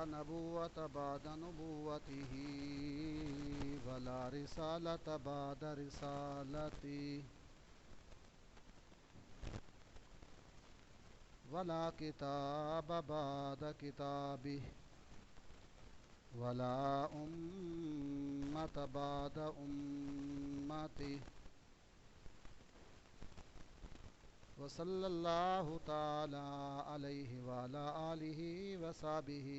نبوة بعد نبوته ولا رسالة بعد رسالته ولا كتاب بعد كتابه ولا أمة بعد أمته وصلى الله تعالى عليه وعلى آله وصحبه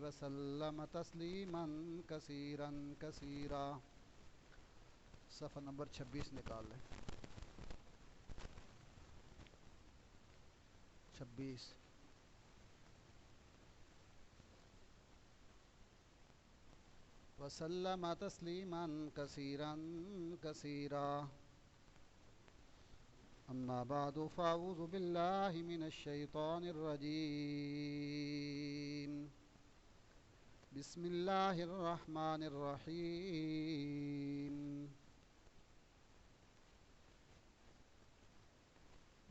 وسلم تسلیما کثیرا کثیرا. صفحہ نمبر 26 نکال لیں. 26. وسلم تسلیما کثیرا کثیرا. أما بعد فأعوذ بالله من الشيطان الرجيم. بسم الله الرحمن الرحيم.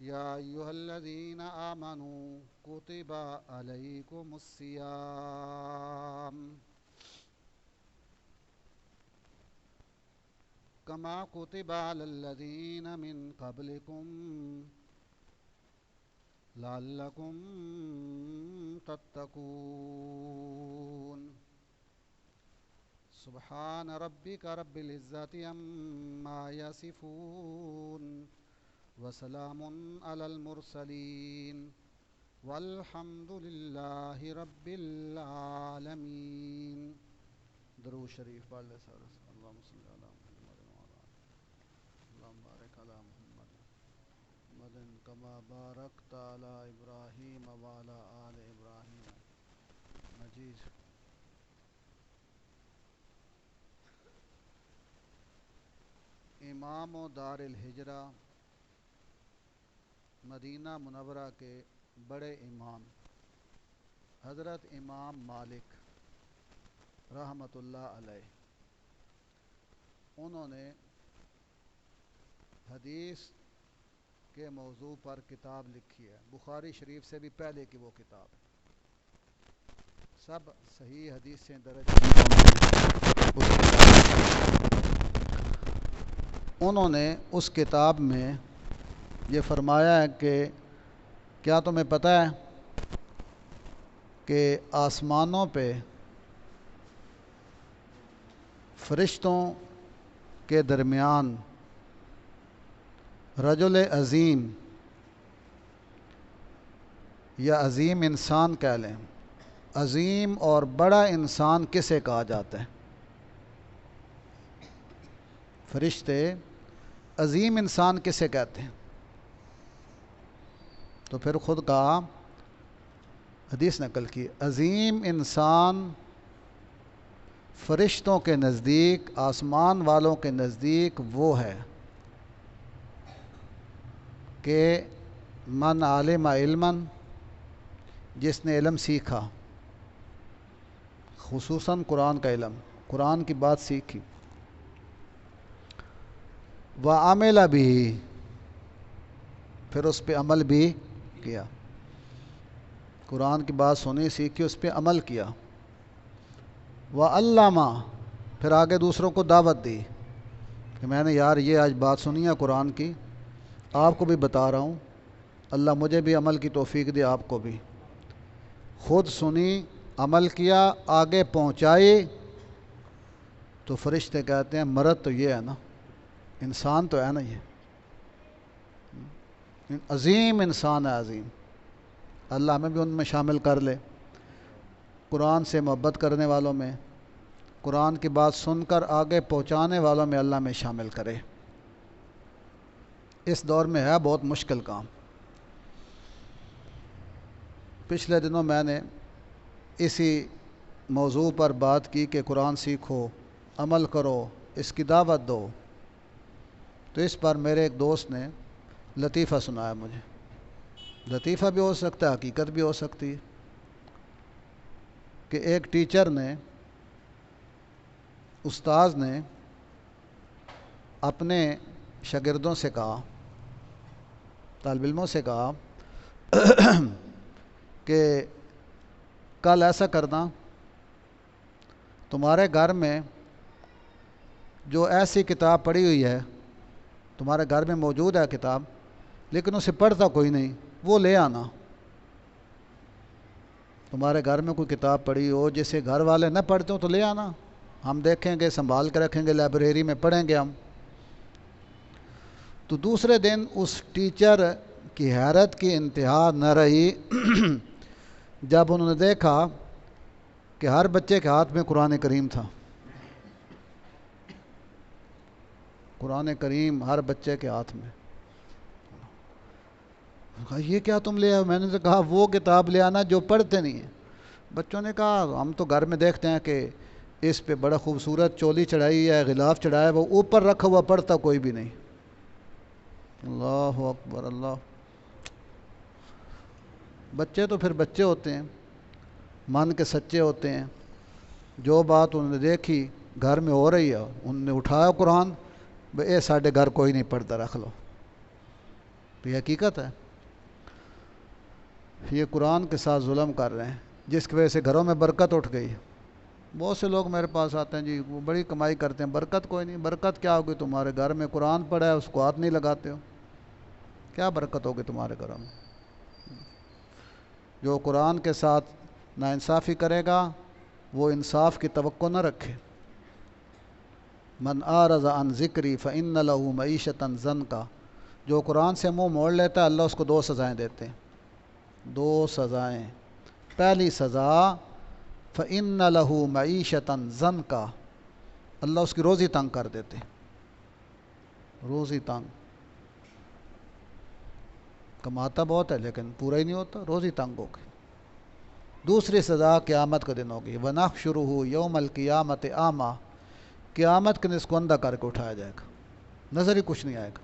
يا أيها الذين آمنوا كتب عليكم الصيام كما كتب على الذين من قبلكم لعلكم تتقون. سبحان ربك رب العزة عما يصفون وسلام على المرسلين والحمد لله رب العالمين. درود شریف پڑھ لے سارے. اللهم صل علی محمد وعلى اللهم بارك على محمد كما باركت على إبراهيم وعلى آل إبراهيم مجيد. امام و دار الہجرہ مدینہ منورہ کے بڑے امام حضرت امام مالک رحمۃ اللہ علیہ، انہوں نے حدیث کے موضوع پر کتاب لکھی ہے. بخاری شریف سے بھی پہلے کی وہ کتاب ہے. سب صحیح حدیث سے درج. انہوں نے اس کتاب میں یہ فرمایا ہے کہ کیا تمہیں پتہ ہے کہ آسمانوں پہ فرشتوں کے درمیان رجل عظیم یا عظیم انسان کہہ لیں، عظیم اور بڑا انسان کسے کہا جاتا ہے؟ فرشتے عظیم انسان کسے کہتے ہیں؟ تو پھر خود کہا، حدیث نقل کی، عظیم انسان فرشتوں کے نزدیک، آسمان والوں کے نزدیک وہ ہے کہ من علم علما، جس نے علم سیکھا، خصوصاً قرآن کا علم، قرآن کی بات سیکھی، وعمل بھی، پھر اس پہ عمل بھی کیا. قرآن کی بات سنی، سیکھی، اس پہ عمل کیا. وعلما، پھر آگے دوسروں کو دعوت دی کہ میں نے یار یہ آج بات سنی ہے قرآن کی، آپ کو بھی بتا رہا ہوں، اللہ مجھے بھی عمل کی توفیق دے، آپ کو بھی. خود سنی، عمل کیا، آگے پہنچائی، تو فرشتے کہتے ہیں مرد تو یہ ہے نا، انسان تو ہے نا، یہ عظیم انسان ہے، عظیم. اللہ ہمیں بھی ان میں شامل کر لے. قرآن سے محبت کرنے والوں میں، قرآن کی بات سن کر آگے پہنچانے والوں میں اللہ میں شامل کرے. اس دور میں ہے بہت مشکل کام. پچھلے دنوں میں نے اسی موضوع پر بات کی کہ قرآن سیکھو، عمل کرو، اس کی دعوت دو. تو اس پر میرے ایک دوست نے لطیفہ سنایا مجھے. لطیفہ بھی ہو سکتا ہے، حقیقت بھی ہو سکتی ہے، کہ ایک ٹیچر نے، استاذ نے اپنے شاگردوں سے کہا، طالب علموں سے کہا کہ کل ایسا کرنا تمہارے گھر میں جو ایسی کتاب پڑی ہوئی ہے، تمہارے گھر میں موجود ہے کتاب لیکن اسے پڑھتا کوئی نہیں، وہ لے آنا۔ تمہارے گھر میں کوئی کتاب پڑھی ہو جسے گھر والے نہ پڑھتے ہو تو لے آنا، ہم دیکھیں گے، سنبھال کے رکھیں گے، لائبریری میں پڑھیں گے ہم۔ تو دوسرے دن اس ٹیچر کی حیرت کی انتہا نہ رہی جب انہوں نے دیکھا کہ ہر بچے کے ہاتھ میں قرآن کریم تھا۔ قرآن کریم ہر بچے کے ہاتھ میں۔ کہا یہ کیا تم لے آئے؟ میں نے تو کہا وہ کتاب لے آنا جو پڑھتے نہیں ہیں۔ بچوں نے کہا ہم تو گھر میں دیکھتے ہیں کہ اس پہ بڑا خوبصورت چولی چڑھائی ہے، غلاف چڑھایا ہے، وہ اوپر رکھا ہوا پڑھتا کوئی بھی نہیں۔ اللہ اکبر اللہ۔ بچے تو پھر بچے ہوتے ہیں، من کے سچے ہوتے ہیں۔ جو بات انہوں نے دیکھی گھر میں ہو رہی ہے انہوں نے اٹھایا قرآن، اے ساڈے گھر کوئی نہیں پڑھتا، رکھ لو۔ تو یہ حقیقت ہے، یہ قرآن کے ساتھ ظلم کر رہے ہیں، جس کی وجہ سے گھروں میں برکت اٹھ گئی۔ بہت سے لوگ میرے پاس آتے ہیں، جی وہ بڑی کمائی کرتے ہیں، برکت کوئی نہیں۔ برکت کیا ہوگی؟ تمہارے گھر میں قرآن پڑھا ہے اس کو ہاتھ نہیں لگاتے ہو، کیا برکت ہوگی تمہارے گھروں میں؟ جو قرآن کے ساتھ ناانصافی کرے گا وہ انصاف کی توقع نہ رکھے۔ من اعرض عن ذکری فإن له معیشۃ ضنکا، جو قرآن سے منہ موڑ لیتا ہے اللہ اس کو 2 سزائیں دیتے ہیں، 2 سزائیں۔ پہلی سزا فإن له معیشۃ ضنکا، اللہ اس کی روزی تنگ کر دیتے ہیں، روزی تنگ۔ کماتا بہت ہے لیکن پورا ہی نہیں ہوتا، روزی تنگ ہو گئی۔ دوسری سزا قیامت کے دن ہوگی، وَنَحْشُرُهُ يَوْمَ الْقِيَامَةِ أَعْمَى، قیامت کے دن اس کو اندھا کر کے اٹھایا جائے گا، نظر ہی کچھ نہیں آئے گا۔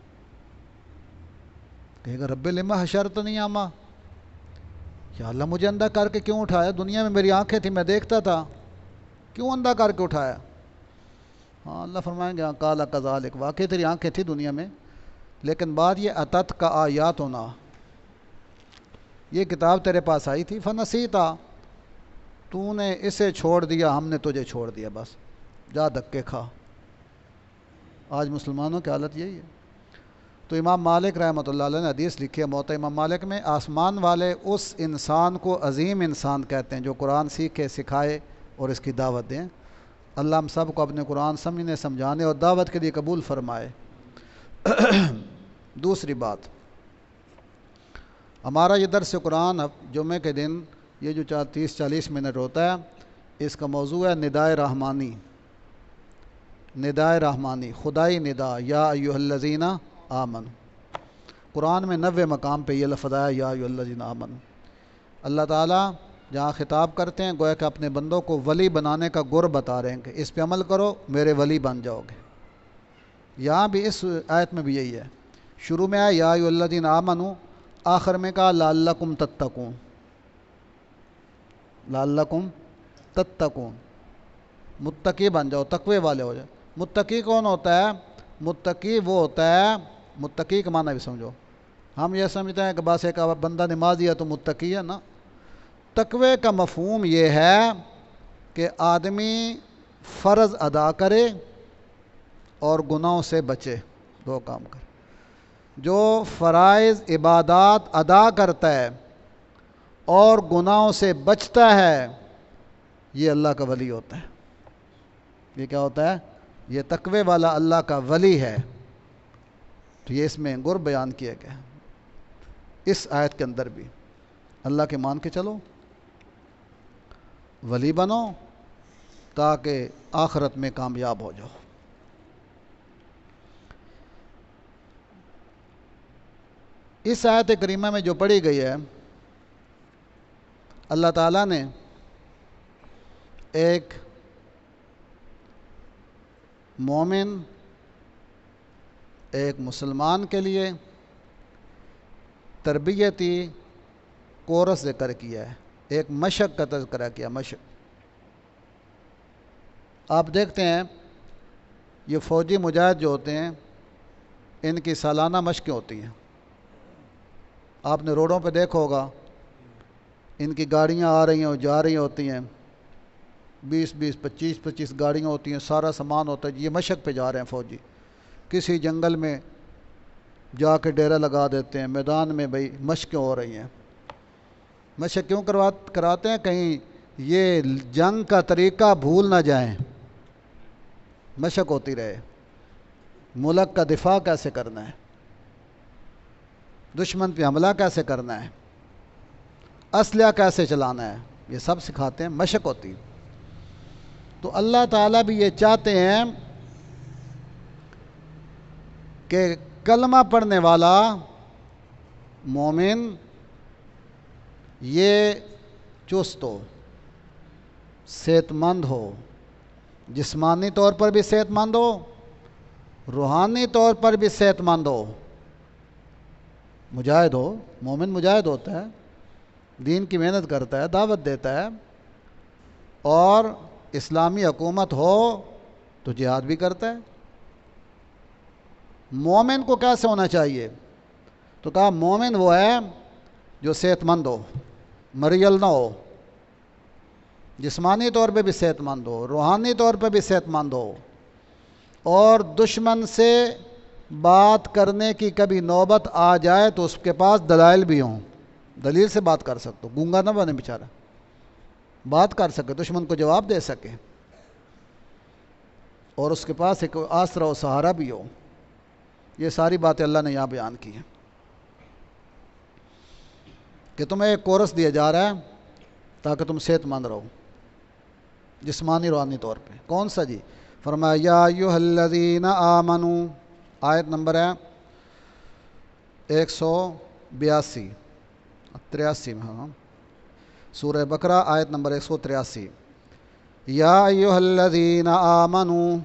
کہے گا رب لما حشرتنی اعمیٰ، یا اللہ مجھے اندھا کر کے کیوں اٹھایا؟ دنیا میں میری آنکھیں تھیں، میں دیکھتا تھا، کیوں اندھا کر کے اٹھایا؟ ہاں اللہ فرمائیں گے قال کذالک، واقعی تیری آنکھیں تھی دنیا میں لیکن بات یہ اتت کا آیات ہونا، یہ کتاب تیرے پاس آئی تھی، فنسیتا، تو نے اسے چھوڑ دیا، ہم نے تجھے چھوڑ دیا، بس جا دھکے کھا۔ آج مسلمانوں کی حالت یہی ہے۔ تو امام مالک رحمۃ اللہ علیہ نے حدیث لکھی ہے موطا امام مالک میں، آسمان والے اس انسان کو عظیم انسان کہتے ہیں جو قرآن سیکھے، سکھائے اور اس کی دعوت دیں۔ اللہ ہم سب کو اپنے قرآن سمجھنے، سمجھانے اور دعوت کے لیے قبول فرمائے۔ دوسری بات، ہمارا یہ درس قرآن جمعے کے دن یہ جو 30-40 منٹ ہوتا ہے، اس کا موضوع ہے ندائے رحمانی۔ ندائے رحمانی، خدائی ندا، یا ایھا الذین آمنوا۔ قرآن میں 90 مقام پہ یہ لفظ آیا یا ایھا الذین آمنوا۔ اللہ تعالیٰ جہاں خطاب کرتے ہیں گویا کہ اپنے بندوں کو ولی بنانے کا گر بتا رہے ہیں کہ اس پہ عمل کرو میرے ولی بن جاؤ گے۔ یہاں بھی اس آیت میں بھی یہی ہے، شروع میں آیا یا ایھا الذین آمنوا، آخر میں کہا لعلکم تتقون، لعلکم تتقون، متقی بن جاؤ، تقوی والے ہو جائے۔ متقی کون ہوتا ہے؟ متقی وہ ہوتا ہے، متقی کا معنی بھی سمجھو۔ ہم یہ سمجھتے ہیں کہ بس ایک بندہ نمازی ہے تو متقی ہے، نا۔ تقوی کا مفہوم یہ ہے کہ آدمی فرض ادا کرے اور گناہوں سے بچے، 2 کام کرے۔ جو فرائض عبادات ادا کرتا ہے اور گناہوں سے بچتا ہے یہ اللہ کا ولی ہوتا ہے۔ یہ کیا ہوتا ہے؟ یہ تقوی والا اللہ کا ولی ہے۔ تو یہ اس میں گر بیان کیا گیا اس آیت کے اندر بھی، اللہ کے مان کے چلو، ولی بنو تاکہ آخرت میں کامیاب ہو جاؤ۔ اس آیت کریمہ میں جو پڑھی گئی ہے، اللہ تعالیٰ نے ایک مومن، ایک مسلمان کے لیے تربیتی کورس ذکر کیا ہے، ایک مشق کا تذکرہ کیا، مشق۔ آپ دیکھتے ہیں یہ فوجی مجاہد جو ہوتے ہیں ان کی سالانہ مشقیں ہوتی ہیں، آپ نے روڈوں پہ دیکھا ہوگا، ان کی گاڑیاں آ رہی ہیں اور جا رہی ہوتی ہیں، 20 25 گاڑیاں ہوتی ہیں، سارا سامان ہوتا ہے، یہ مشق پہ جا رہے ہیں فوجی، کسی جنگل میں جا کے ڈیرا لگا دیتے ہیں، میدان میں بھائی مشقیں ہو رہی ہیں۔ مشق کیوں کراتے ہیں؟ کہیں یہ جنگ کا طریقہ بھول نہ جائیں، مشق ہوتی رہے، ملک کا دفاع کیسے کرنا ہے، دشمن پہ حملہ کیسے کرنا ہے، اسلحہ کیسے چلانا ہے، یہ سب سکھاتے ہیں، مشق ہوتی ہے۔ تو اللہ تعالیٰ بھی یہ چاہتے ہیں کہ کلمہ پڑھنے والا مومن یہ چست ہو، صحت مند ہو، جسمانی طور پر بھی صحت مند ہو، روحانی طور پر بھی صحت مند ہو، مجاہد ہو۔ مومن مجاہد ہوتا ہے، دین کی محنت کرتا ہے، دعوت دیتا ہے، اور اسلامی حکومت ہو تو جہاد بھی کرتا ہے۔ مومن کو کیسے ہونا چاہیے؟ تو کہا مومن وہ ہے جو صحت مند ہو، مریل نہ ہو، جسمانی طور پہ بھی صحت مند ہو، روحانی طور پہ بھی صحت مند ہو، اور دشمن سے بات کرنے کی کبھی نوبت آ جائے تو اس کے پاس دلائل بھی ہوں، دلیل سے بات کر سکتے، گونگا نہ بنے بیچارہ، بات کر سکے، دشمن کو جواب دے سکے، اور اس کے پاس ایک آسرا و سہارا بھی ہو۔ یہ ساری باتیں اللہ نے یہاں بیان کی ہیں کہ تمہیں ایک کورس دیا جا رہا ہے تاکہ تم صحت مند رہو جسمانی روحانی طور پہ۔ کون سا جی؟ فرمایا یا ایھا الذین آمنوا، آیت نمبر ہے 182 83 میں، ہاں سورہ بقرہ آیت نمبر 183۔ یا ایھا الذین آمنوا،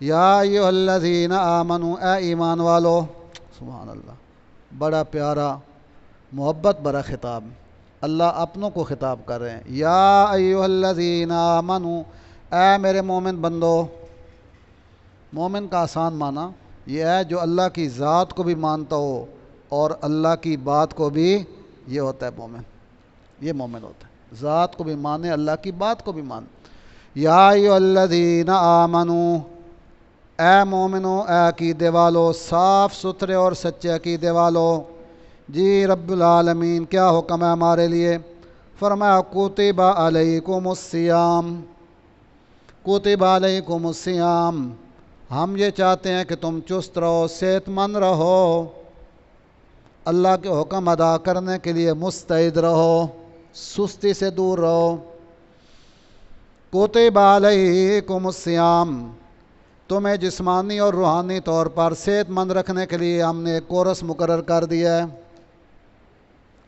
یا ایھا الذین آمنوا، اے ایمان والو، سبحان اللہ، بڑا پیارا محبت بڑا خطاب، اللہ اپنوں کو خطاب کر رہے ہیں۔ یا ایھا الذین آمنوا، اے میرے مومن بندو۔ مومن کا آسان معنی یہ ہے جو اللہ کی ذات کو بھی مانتا ہو اور اللہ کی بات کو بھی، یہ ہوتا ہے مومن، یہ مومن ہوتا ہے، ذات کو بھی مانے، اللہ کی بات کو بھی مانے۔ یا ایھا الذین آمنوا، اے مومنو، اے عقیدے والو، صاف ستھرے اور سچے عقیدے والو۔ جی رب العالمین کیا حکم ہے ہمارے لیے؟ فرمایا کتب علیکم الصیام، کتب علیکم الصیام، ہم یہ چاہتے ہیں کہ تم چست رہو، صحت مند رہو، اللہ کے حکم ادا کرنے کے لیے مستعد رہو، سستی سے دور رہو۔ کتب علیکم الصیام، تمہیں جسمانی اور روحانی طور پر صحت مند رکھنے کے لیے ہم نے ایک کورس مقرر کر دیا ہے۔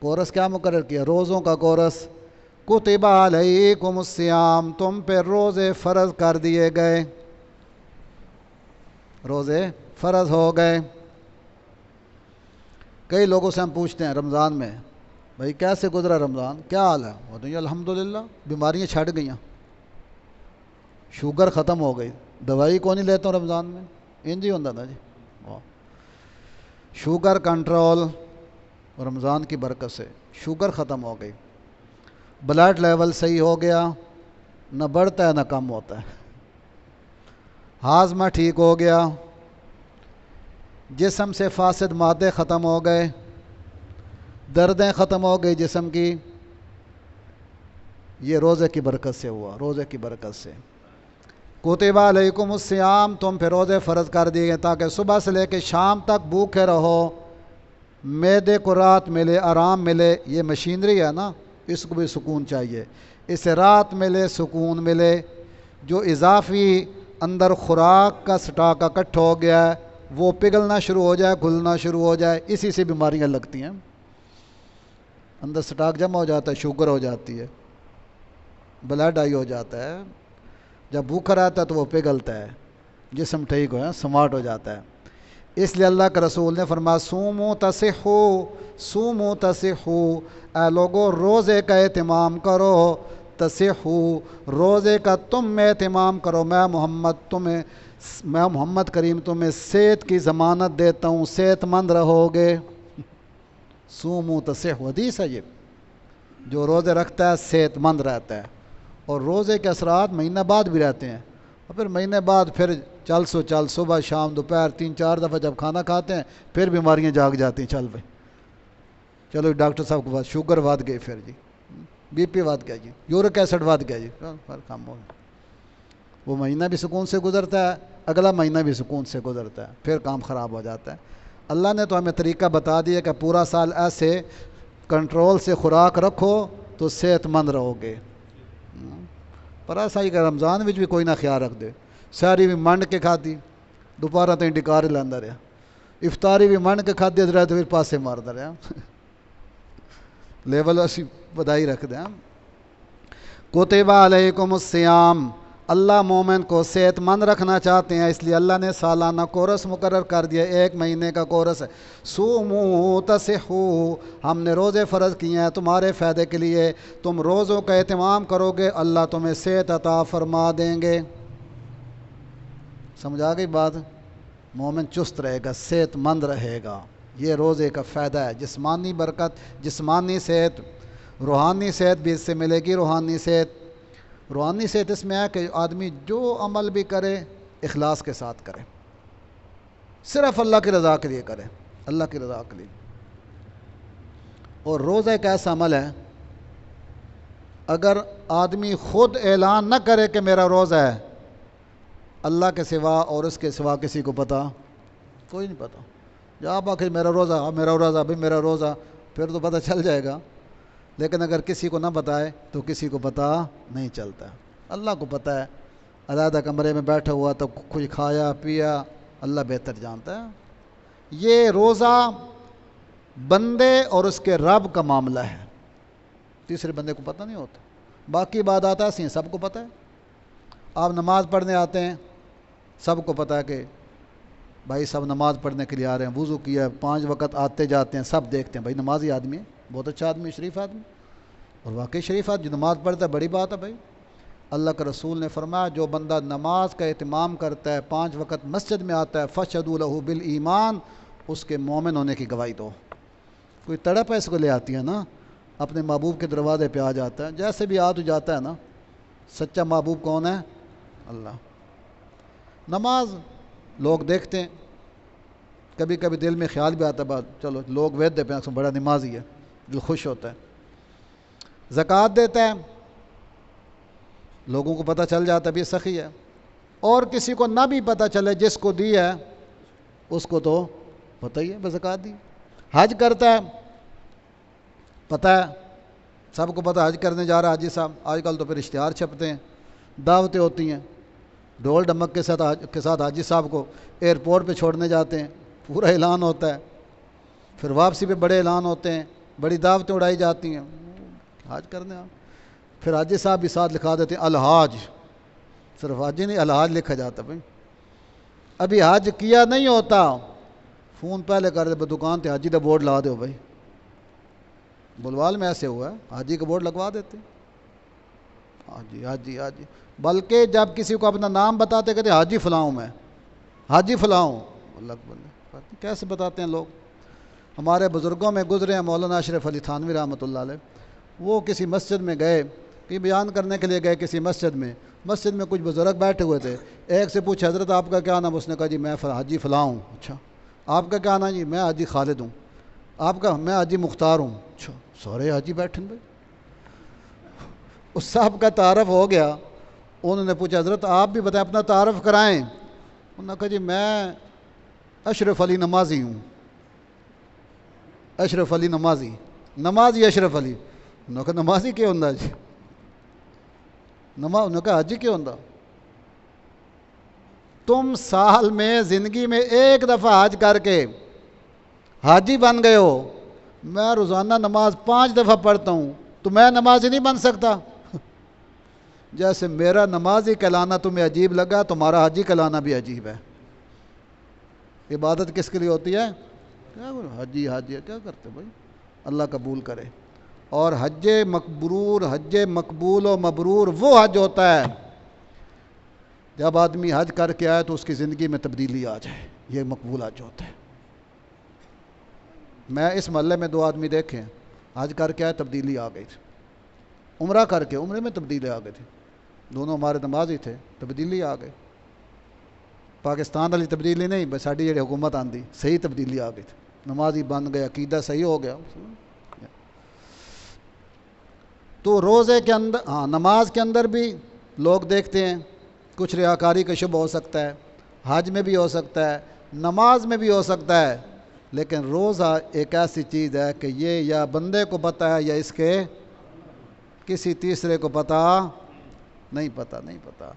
کورس کیا مقرر کیا؟ روزوں کا کورس۔ کتب علیکم الصیام، تم پہ روزے فرض کر دیے گئے، روزے فرض ہو گئے۔ کئی لوگوں سے ہم پوچھتے ہیں رمضان میں، بھائی کیسے گزرا رمضان، کیا حال ہے؟ وہ تو یہ الحمدللہ بیماریاں چھٹ گئیں، شوگر ختم ہو گئی، دوائی کون نہیں لیتا ہوں رمضان میں، انج ہی ہوتا تھا جی، شوگر کنٹرول، رمضان کی برکت سے شوگر ختم ہو گئی، بلڈ لیول صحیح ہو گیا، نہ بڑھتا ہے نہ کم ہوتا ہے، ہاضمہ ٹھیک ہو گیا، جسم سے فاسد مادے ختم ہو گئے، دردیں ختم ہو گئی جسم کی، یہ روزے کی برکت سے ہوا، روزے کی برکت سے۔ کتب علیکم الصیام، تم پہ روزے فرض کر دیے گئے تاکہ صبح سے لے کے شام تک بھوکے رہو، معدے کو رات ملے، آرام ملے، یہ مشینری ہے نا، اس کو بھی سکون چاہیے، اسے رات ملے، سکون ملے، جو اضافی اندر خوراک کا سٹاک اکٹھا ہو گیا ہے وہ پگھلنا شروع ہو جائے، گھلنا شروع ہو جائے، اسی سے بیماریاں لگتی ہیں، اندر سٹاک جمع ہو جاتا ہے، شوگر ہو جاتی ہے، بلڈ ہائی ہو جاتا ہے، جب بھوکا رہتا ہے تو وہ پگھلتا ہے، جسم ٹھیک ہو سمارٹ ہو جاتا ہے۔ اس لیے اللہ کے رسول نے فرمایا سومو تصحو، سومو تصحو، اے لوگو روزے کا اہتمام کرو، تصحو، روزے کا تم اہتمام کرو، میں محمد کریم تمہیں صحت کی ضمانت دیتا ہوں، صحت مند رہو گے۔ سومو تصحو، حدیث ہے یہ، جو روزے رکھتا ہے صحت مند رہتا ہے، اور روزے کے اثرات مہینہ بعد بھی رہتے ہیں، اور پھر مہینے بعد پھر چل صبح شام دوپہر 3-4 دفعہ جب کھانا کھاتے ہیں پھر بیماریاں جاگ جاتی ہیں، چل بھائی چلو ڈاکٹر صاحب کے پاس شوگر ود گئی، پھر جی بی پی ود گیا جی، یورک ایسڈ ود گیا جی، پھر کام ہو گیا۔ وہ مہینہ بھی سکون سے گزرتا ہے، اگلا مہینہ بھی سکون سے گزرتا ہے، پھر کام خراب ہو جاتا ہے۔ اللہ نے تو ہمیں طریقہ بتا دیا کہ پورا سال ایسے کنٹرول سے خوراک رکھو تو صحت مند رہو گے۔ پر ایسا ہی کہ رمضان بھی کوئی نہ خیال رکھ دے، ساری بھی منڈ کے کھادی، دوپہر تک ڈکار لاندہ رہا، افطاری بھی منڈ کے کھادی رہا تو پھر پاسے مارتا رہا، لیول اسی بدائی رکھ دیں۔ کتب علیکم الصیام، اللہ مومن کو صحت مند رکھنا چاہتے ہیں، اس لیے اللہ نے سالانہ کورس مقرر کر دیا، 1 مہینے کا کورس ہے۔ صوموا تصحوا، ہم نے روزے فرض کیے ہیں تمہارے فائدے کے لیے، تم روزوں کا اہتمام کرو گے اللہ تمہیں صحت عطا فرما دیں گے۔ سمجھ آ گئی بات؟ مومن چست رہے گا، صحت مند رہے گا، یہ روزے کا فائدہ ہے۔ جسمانی برکت، جسمانی صحت، روحانی صحت بھی اس سے ملے گی۔ روحانی صحت اس میں ہے کہ آدمی جو عمل بھی کرے اخلاص کے ساتھ کرے، صرف اللہ کی رضا کے لیے کرے، اللہ کی رضا کے لیے۔ اور روزہ ایک ایسا عمل ہے اگر آدمی خود اعلان نہ کرے کہ میرا روزہ ہے، اللہ کے سوا اور اس کے سوا کسی کو پتہ کوئی نہیں پتہ۔ جب آپ آخر میرا روزہ بھائی میرا روزہ، پھر تو پتہ چل جائے گا، لیکن اگر کسی کو نہ بتائے تو کسی کو پتہ نہیں چلتا۔ اللہ کو پتہ ہے، علیحدہ کمرے میں بیٹھا ہوا تو کچھ کھایا پیا، اللہ بہتر جانتا ہے۔ یہ روزہ بندے اور اس کے رب کا معاملہ ہے، تیسرے بندے کو پتہ نہیں ہوتا۔ باقی عبادات ایسی ہیں سب کو پتہ ہے، آپ نماز پڑھنے آتے ہیں سب کو پتہ ہے کہ بھائی سب نماز پڑھنے کے لیے آ رہے ہیں، وضو کیا 5 وقت آتے جاتے ہیں، سب دیکھتے ہیں بھائی نمازی آدمی ہے، بہت اچھا آدمی، شریف آدمی، اور واقعی شریف آدمی جو نماز پڑھتا ہے بڑی بات ہے بھائی۔ اللہ کے رسول نے فرمایا جو بندہ نماز کا اہتمام کرتا ہے، 5 وقت مسجد میں آتا ہے، فَشْهَدُوا لَهُ بِالْإِيمَانِ، اس کے مومن ہونے کی گواہی دو۔ کوئی تڑپ ہے اس کو لے آتی ہے نا، اپنے محبوب کے دروازے پہ آ جاتا ہے، جیسے بھی آ تو جاتا ہے نا۔ سچا محبوب کون ہے؟ اللہ۔ نماز لوگ دیکھتے ہیں، کبھی کبھی دل میں خیال بھی آتا ہے بات چلو لوگ وید دے پہ بڑا نمازی ہے، دل خوش ہوتا ہے۔ زکوٰۃ دیتا ہے، لوگوں کو پتہ چل جاتا ہے بھی سخی ہے، اور کسی کو نہ بھی پتہ چلے جس کو دی ہے اس کو تو پتہ ہی ہے بس زکوٰۃ دی۔ حج کرتا ہے، پتہ ہے سب کو پتہ حج کرنے جا رہا ہے حاجی صاحب، آج کل تو پھر اشتہار چھپتے ہیں، دعوتیں ہوتی ہیں، ڈھول ڈھمک کے ساتھ حاجی صاحب کو ایئرپورٹ پہ چھوڑنے جاتے ہیں، پورا اعلان ہوتا ہے، پھر واپسی پہ بڑے اعلان ہوتے ہیں، بڑی دعوتیں اڑائی جاتی ہیں، حج کرنے پھر حاجی صاحب بھی ساتھ لکھا دیتے ہیں الحاج، صرف حاجی نہیں الحاج لکھا جاتا بھائی۔ ابھی حج کیا نہیں ہوتا، فون پہلے کر دے دکان تے حاجی کا بورڈ لا دو بھائی، بلوال میں ایسے ہوا ہے، حاجی کا بورڈ لگوا دیتے حاجی حاجی حاجی، بلکہ جب کسی کو اپنا نام بتاتے کہتے حاجی فلاں ہوں، میں حاجی فلاں ہوں، اللہ اکبر، کیسے بتاتے ہیں لوگ۔ ہمارے بزرگوں میں گزرے ہیں مولانا اشرف علی تھانوی رحمۃ اللہ علیہ، وہ کسی مسجد میں گئے، کہ بیان کرنے کے لیے گئے کسی مسجد میں کچھ بزرگ بیٹھے ہوئے تھے، ایک سے پوچھا حضرت آپ کا کیا نام؟ اس نے کہا جی میں حاجی فلاں ہوں۔ اچھا آپ کا کیا نام؟ جی میں حاجی خالد ہوں۔ آپ کا؟ میں حاجی مختار ہوں۔ اچھا سارے حاجی بیٹھے بھائی۔ اس صاحب کا تعارف ہو گیا، انہوں نے پوچھا حضرت آپ بھی بتائیں اپنا تعارف کرائیں۔ انہوں نے کہا جی میں اشرف علی نمازی ہوں۔ اشرف علی نمازی اشرف علی۔ انہوں نے کہا نمازی کیوں ہوں جی؟ انہوں نے کہا حاجی کیوں ہوں؟ تم سال میں زندگی میں 1 دفعہ حج کر کے حاجی بن گئے ہو، میں روزانہ نماز 5 دفعہ پڑھتا ہوں، تو میں نمازی نہیں بن سکتا؟ جیسے میرا نمازی کہلانا تمہیں عجیب لگا، تمہارا حاجی کہلانا بھی عجیب ہے۔ عبادت کس کے لیے ہوتی ہے؟ کیا حاجی کیا کرتے بھائی؟ اللہ قبول کرے۔ اور حج مقبول و مبرور وہ حج ہوتا ہے جب آدمی حج کر کے آئے تو اس کی زندگی میں تبدیلی آ جائے، یہ مقبول حج ہوتا ہے۔ میں اس محلے میں 2 آدمی دیکھے، حج کر کے آئے تبدیلی آ گئی تھی، عمرہ کر کے عمرے میں تبدیلی آ گئی تھی، دونوں ہمارے نمازی تھے، تبدیلی آ گئی، پاکستان والی تبدیلی نہیں، بس ساری جڑی حکومت آندی صحیح تبدیلی آ گئی تھی، نمازی بن گیا، عقیدہ صحیح ہو گیا۔ تو روزے کے اندر، ہاں نماز کے اندر بھی لوگ دیکھتے ہیں کچھ ریاکاری کا شبہ ہو سکتا ہے، حج میں بھی ہو سکتا ہے، نماز میں بھی ہو سکتا ہے، لیکن روزہ ایک ایسی چیز ہے کہ یہ یا بندے کو پتہ ہے یا اس کے کسی تیسرے کو نہیں پتہ،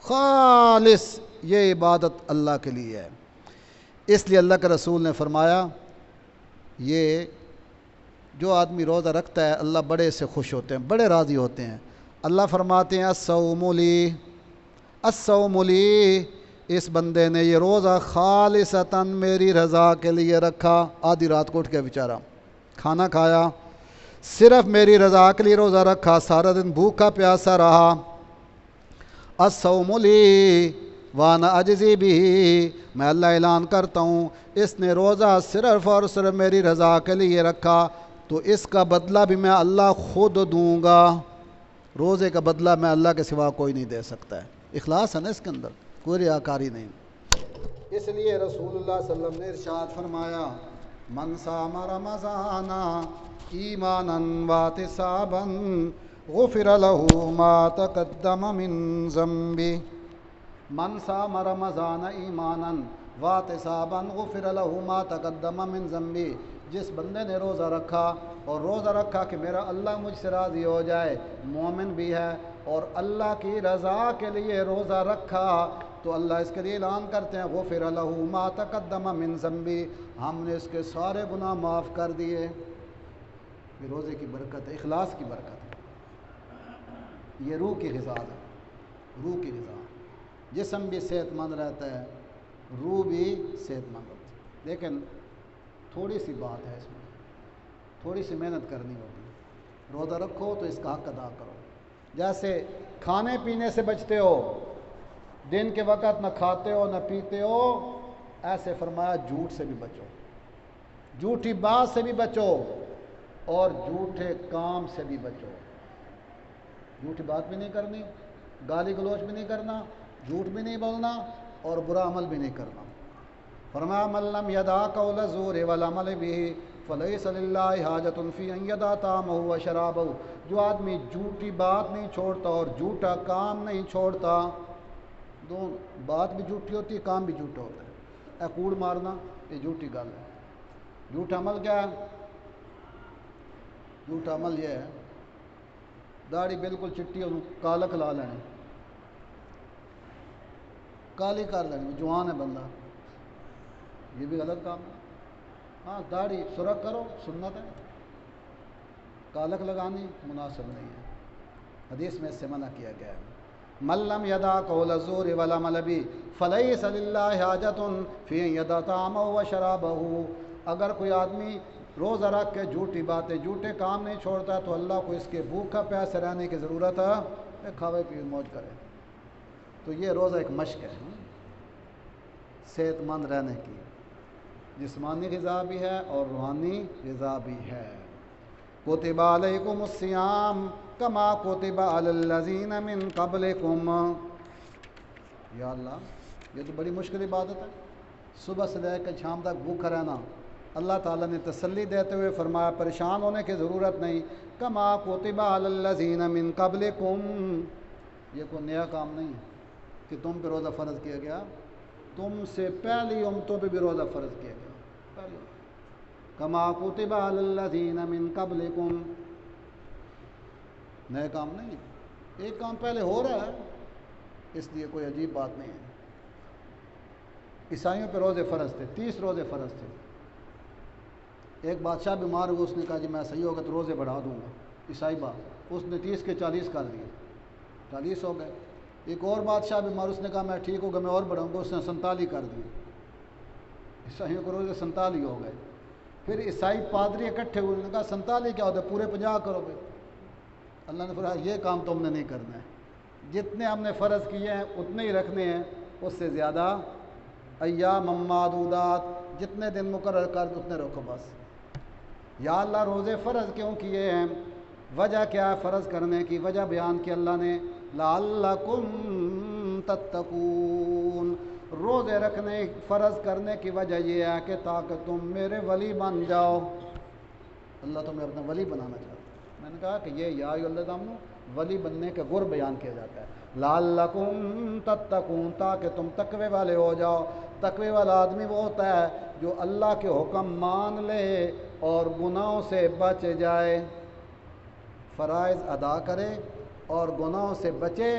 خالص یہ عبادت اللہ کے لیے ہے۔ اس لیے اللہ کے رسول نے فرمایا یہ جو آدمی روزہ رکھتا ہے اللہ بڑے سے خوش ہوتے ہیں، بڑے راضی ہوتے ہیں۔ اللہ فرماتے ہیں الصوم لی، اس بندے نے یہ روزہ خالصتاً میری رضا کے لیے رکھا، آدھی رات کو اٹھ کے بیچارہ کھانا کھایا، صرف میری رضا کے لیے روزہ رکھا، سارا دن بھوکا پیاسا رہا۔ الصوم لی وانا اجزی بھی، میں اللہ اعلان کرتا ہوں اس نے روزہ صرف اور صرف میری رضا کے لیے رکھا تو اس کا بدلہ بھی میں اللہ خود دوں گا۔ روزے کا بدلہ میں اللہ کے سوا کوئی نہیں دے سکتا ہے، اخلاص ہے نا اس کے اندر، کوئی ریاکاری نہیں۔ اس لیے رسول اللہ صلی اللہ علیہ وسلم نے ارشاد فرمایا من صام رمضان ایمانا واحتسابا غفر له ما تقدم من ذنبه، من صام رمضان ایمانا واحتسابا غفر له ما تقدم من ذنبه، جس بندے نے روزہ رکھا اور روزہ رکھا کہ میرا اللہ مجھ سے راضی ہو جائے، مومن بھی ہے اور اللہ کی رضا کے لیے روزہ رکھا، تو اللہ اس کے لیے اعلان کرتے ہیں غفر له ما تقدم من ذنبه، ہم نے اس کے سارے گناہ معاف کر دیے۔ یہ روزے کی برکت ہے، اخلاص کی برکت ہے، یہ روح کی غذا ہے، روح کی غذا، جسم بھی صحت مند رہتا ہے، روح بھی صحت مند ہوتی ہے۔ لیکن تھوڑی سی بات ہے اس میں، تھوڑی سی محنت کرنی ہوتی ہے۔ روزہ رکھو تو اس کا حق ادا کرو، جیسے کھانے پینے سے بچتے ہو، دن کے وقت نہ کھاتے ہو نہ پیتے ہو، ایسے فرمایا جھوٹ سے بھی بچو، جھوٹی بات سے بھی بچو اور جھوٹے کام سے بھی بچو۔ جھوٹی بات بھی نہیں کرنی، گالی گلوچ بھی نہیں کرنا، جھوٹ بھی نہیں بولنا اور برا عمل بھی نہیں کرنا۔ فرمایا من لم یدع قول الزور والعمل به فلیس للہ حاجۃ فی ان یدع طعامہ وشرابہ، جو آدمی جھوٹی بات نہیں چھوڑتا اور جھوٹا کام نہیں چھوڑتا، دونوں بات بھی جھوٹی ہوتی ہے، کام بھی جھوٹا ہوتا ہے۔ اے کوڑ مارنا یہ جھوٹی گل ہے۔ جھوٹا عمل کیا ہے؟ جھوٹا عمل یہ ہے داڑھی بالکل چٹی انہوں کالک لا لینی، کالی کر لینی، جوان ہے بندہ، یہ بھی غلط کام ہے۔ ہاں داڑھی سرخ کرو سنت ہے، کالک لگانی مناسب نہیں ہے، حدیث میں اس سے منع کیا گیا ہے۔ من لم یدع قول الزور والعمل به فلیس للہ حاجۃ فی ان یدع طعامہ وشرابہ، اگر کوئی آدمی روزہ رکھ کے جھوٹی باتیں جھوٹے کام نہیں چھوڑتا تو اللہ کو اس کے بھوکا پیاسے رہنے کی ضرورت ہے، کھاوے پیے موج کرے۔ تو یہ روزہ ایک مشق ہے صحت مند رہنے کی، جسمانی غذا بھی ہے اور روحانی غذا بھی ہے۔ کتب علیکم الصیام کما کتب علی الذین من قبلکم، یا اللہ یہ تو بڑی مشکل عبادت ہے، صبح سے لے کر شام تک بھوکا رہنا۔ اللہ تعالیٰ نے تسلی دیتے ہوئے فرمایا پریشان ہونے کی ضرورت نہیں، کما کتب علی الذین من قبلکم، یہ کوئی نیا کام نہیں ہے کہ تم پہ روزہ فرض کیا گیا، تم سے پہلی امتوں پہ بھی روزہ فرض کیا گیا، پہلی کما کتب علی الذین من قبلکم، نئے کام نہیں ہے، ایک کام پہلے ہو رہا ہے، اس لیے کوئی عجیب بات نہیں ہے۔ عیسائیوں پہ روزے فرض تھے، 30 روزے فرض تھے۔ ایک بادشاہ بیمار ہوا، اس نے کہا جی میں صحیح ہوگا تو روزے بڑھا دوں گا، عیسائی بات، اس نے 30 کے 40 کر دیے، 40 ہو گئے۔ ایک اور بادشاہ بیمار، اس نے کہا میں ٹھیک ہوگا میں اور بڑھاؤں گا، اس نے 47 کر دیے، عیسائیوں کو روزے 47 ہو گئے۔ پھر عیسائی پادری اکٹھے ہوئے، انہوں نے کہا 47 کیا ہوتا ہے، پورے 50 کرو گے۔ اللہ نے فرمایا یہ کام تم نے نہیں کرنا ہے، جتنے ہم نے فرض کیے ہیں اتنے ہی رکھنے ہیں، اس سے زیادہ ایام معدودات، جتنے دن مقرر کر دو اتنے رکھو بس۔ یا اللہ روزے فرض کیوں کیے ہیں، وجہ کیا ہے فرض کرنے کی؟ وجہ بیان کی اللہ نے لعلکم تتقون، روزے رکھنے فرض کرنے کی وجہ یہ ہے کہ تاکہ تم میرے ولی بن جاؤ۔ اللہ تمہیں اپنا ولی بنانا چاہتا ہے۔ میں نے کہا کہ یہ یا ایھا الذین آمنوا ولی بننے کا گر بیان کیا جاتا ہے، لعلکم تتقون، تاکہ تم تقوی والے ہو جاؤ۔ تقوی والا آدمی وہ ہوتا ہے جو اللہ کے حکم مان لے اور گناہوں سے بچ جائے، فرائض ادا کرے اور گناہوں سے بچے،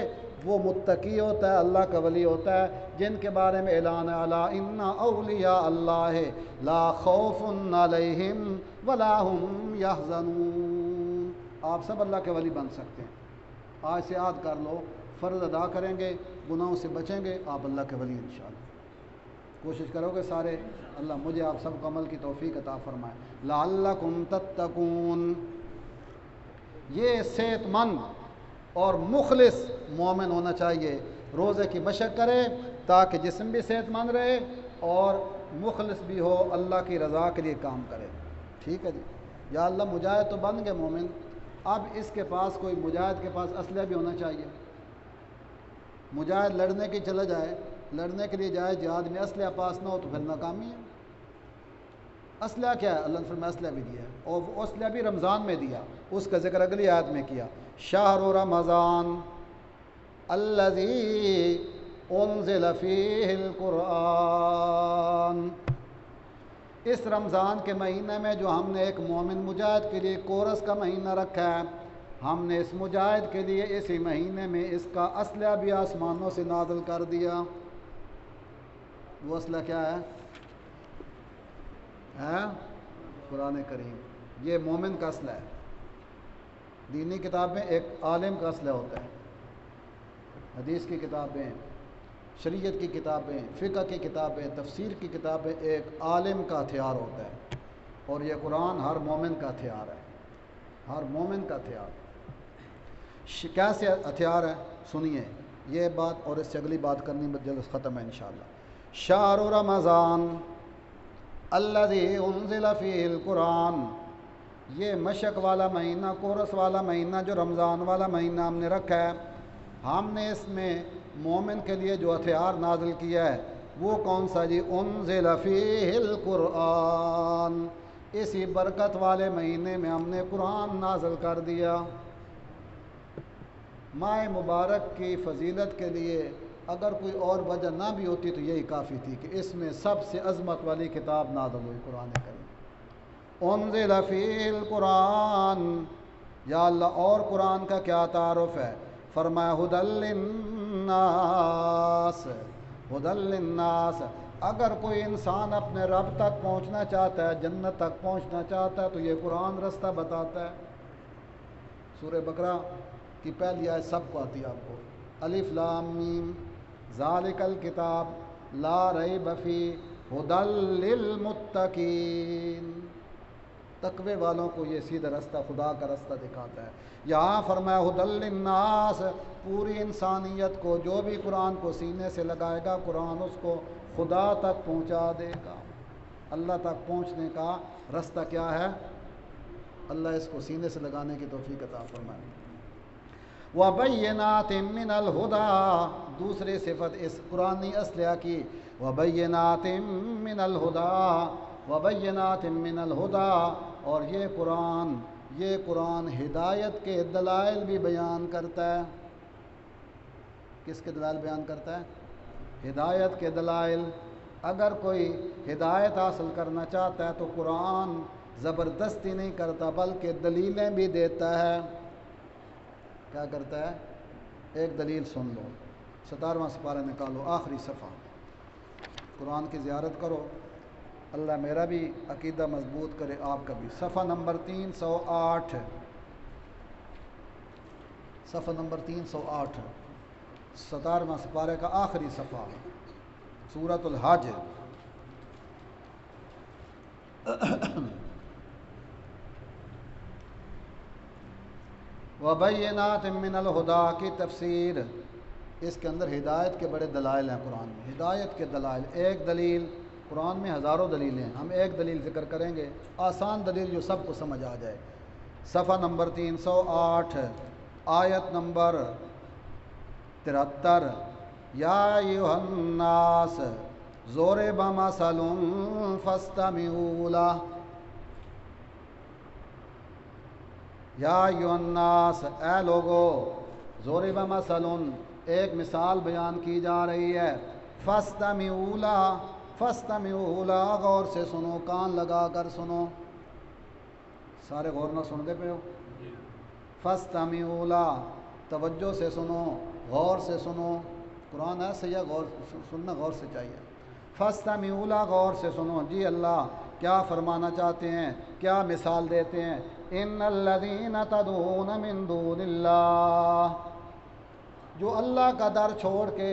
وہ متقی ہوتا ہے، اللہ کا ولی ہوتا ہے، جن کے بارے میں اعلان ہے الا ان اولیاء اللہ لا خوف علیہم ولا هم یحزنون۔ آپ سب اللہ کے ولی بن سکتے ہیں۔ آج سے یاد کر لو، فرض ادا کریں گے، گناہوں سے بچیں گے، آپ اللہ کے ولی انشاءاللہ۔ کوشش کرو گے سارے، اللہ مجھے آپ سب کو عمل کی توفیق عطا فرمائے۔ لعلکم تتقون، یہ صحت مند اور مخلص مومن ہونا چاہیے، روزے کی مشق کرے تاکہ جسم بھی صحت مند رہے اور مخلص بھی ہو، اللہ کی رضا کے لیے کام کرے۔ ٹھیک ہے جی، یا اللہ مجاہد تو بن گئے مومن، اب اس کے پاس کوئی مجاہد کے پاس اسلحہ بھی ہونا چاہیے۔ مجاہد لڑنے کی چلا جائے، لڑنے کے لیے جائے جہاد میں، اسلحہ پاس نہ ہو تو پھر ناکامی ہے۔ اسلحہ کیا ہے؟ اللہ نے فرمایا اسلحہ بھی دیا ہے، اور وہ اسلحہ بھی رمضان میں دیا، اس کا ذکر اگلی آیت میں کیا، شہر رمضان الذی انزل فیہ القرآن، اس رمضان کے مہینے میں جو ہم نے ایک مومن مجاہد کے لیے کورس کا مہینہ رکھا ہے، ہم نے اس مجاہد کے لیے اسی مہینے میں اس کا اسلحہ بھی آسمانوں سے نازل کر دیا۔ وہ اسلحہ کیا ہے؟ قرآن کریم، یہ مومن کا اسلحہ ہے۔ دینی کتاب میں ایک عالم کا اسلحہ ہوتا ہے، حدیث کی کتابیں، شریعت کی کتابیں، فقہ کی کتابیں، تفسیر کی کتابیں ایک عالم کا ہتھیار ہوتا ہے، اور یہ قرآن ہر مومن کا ہتھیار ہے، ہر مومن کا ہتھیار۔ کیسے ہتھیار ہے؟ سنیے یہ بات، اور اس سے اگلی بات کرنی جلد ختم ہے انشاءاللہ۔ شہر رمضان الذی انزل فیہ القرآن، یہ مشق والا مہینہ، کورس والا مہینہ جو رمضان والا مہینہ ہم نے رکھا ہے، ہم نے اس میں مومن کے لیے جو ہتھیار نازل کیا ہے وہ کون سا جی؟ انزل فیہ القرآن، اسی برکت والے مہینے میں ہم نے قرآن نازل کر دیا۔ ماہ مبارک کی فضیلت کے لیے اگر کوئی اور وجہ نہ بھی ہوتی تو یہی کافی تھی کہ اس میں سب سے عظمت والی کتاب نازل ہوئی، قرآن کریم۔ انزل فیہ القرآن، یا اللہ اور قرآن کا کیا تعارف ہے؟ فرمایا ھدی للناس، ھدی للناس، اگر کوئی انسان اپنے رب تک پہنچنا چاہتا ہے، جنت تک پہنچنا چاہتا ہے تو یہ قرآن رستہ بتاتا ہے۔ سورہ بقرہ کی پہلی آیت سب کو آتی ہے آپ کو، الف لام میم ذالک الکتاب لا ریب فیہ ھدی للمتقین، تقوی والوں کو یہ سیدھا رستہ، خدا کا رستہ دکھاتا ہے۔ یہاں فرمایا ھدی للناس، پوری انسانیت کو، جو بھی قرآن کو سینے سے لگائے گا قرآن اس کو خدا تک پہنچا دے گا۔ اللہ تک پہنچنے کا رستہ کیا ہے؟ اللہ اس کو سینے سے لگانے کی توفیق عطا فرمائے۔ وَبَيِّنَاتٍ مِّنَ الْهُدَى، دوسری صفت اس قرآنی اسلحہ کی، وَبَيِّنَاتٍ مِّنَ الْهُدَى، وَبَيِّنَاتٍ مِّنَ الْهُدَى، اور یہ قرآن ہدایت کے دلائل بھی بیان کرتا ہے۔ کس کے دلائل بیان کرتا ہے؟ ہدایت کے دلائل۔ اگر کوئی ہدایت حاصل کرنا چاہتا ہے تو قرآن زبردستی نہیں کرتا بلکہ دلیلیں بھی دیتا ہے۔ کیا کرتا ہے؟ ایک دلیل سن لو، 17واں سپارہ نکالو، آخری صفحہ، قرآن کی زیارت کرو، اللہ میرا بھی عقیدہ مضبوط کرے، آپ کا بھی۔ صفحہ نمبر 308، صفحہ نمبر 308، 17واں سپارے کا آخری صفحہ، سورۃ الحج۔ وَبَيِّنَاتٍ مِّنَ الْهُدَى کی تفسیر، اس کے اندر ہدایت کے بڑے دلائل ہیں قرآن میں، ہدایت کے دلائل۔ ایک دلیل، قرآن میں ہزاروں دلیلیں ہیں، ہم ایک دلیل ذکر کریں گے، آسان دلیل جو سب کو سمجھ آ جائے۔ صفحہ نمبر 308، آیت نمبر 73 یا ایھا الناس ضرب مثل فاستمعوا لہ، یا ایھا الناس اے لوگو، ضرب مثل ایک مثال بیان کی جا رہی ہے، فاستمعوا لہ، فاستمعوا لہ غور سے سنو، کان لگا کر سنو، سارے غور نہ سن دے پہ ہو، فاستمعوا لہ توجہ سے سنو، غور سے سنو، قرآن ایسے ہی ہے، غور سننا غور سے چاہیے، فاستمعوا لہ غور سے سنو، جی اللہ کیا فرمانا چاہتے ہیں، کیا مثال دیتے ہیں، ان الذین تدعون من دون اللہ، جو اللہ کا در چھوڑ کے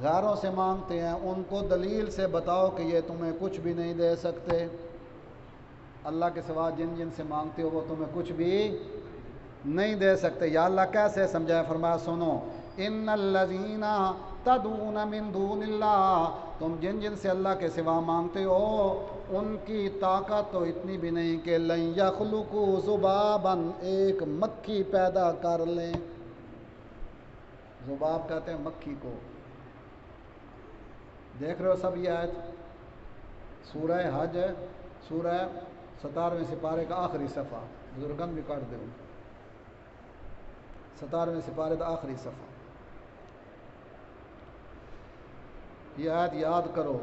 غیروں سے مانگتے ہیں، ان کو دلیل سے بتاؤ کہ یہ تمہیں کچھ بھی نہیں دے سکتے، اللہ کے سوا جن جن سے مانگتے ہو وہ تمہیں کچھ بھی نہیں دے سکتے، یا اللہ کیسے سمجھائے، فرمایا سنو، ان الذین تدعون من دون اللہ، تم جن جن سے اللہ کے سوا مانگتے ہو ان کی طاقت تو اتنی بھی نہیں کہ لن یخلقوا ذبابا، ایک مکھی پیدا کر لیں، ذباب کہتے ہیں مکھی کو، دیکھ رہے ہو سب یہ آیت سورہ حج، سورہ 17ویں سپارے کا آخری صفحہ، بزرگان بھی کاٹ دیں، 17ویں سپارے کا آخری صفحہ، یہ آیت یاد کرو،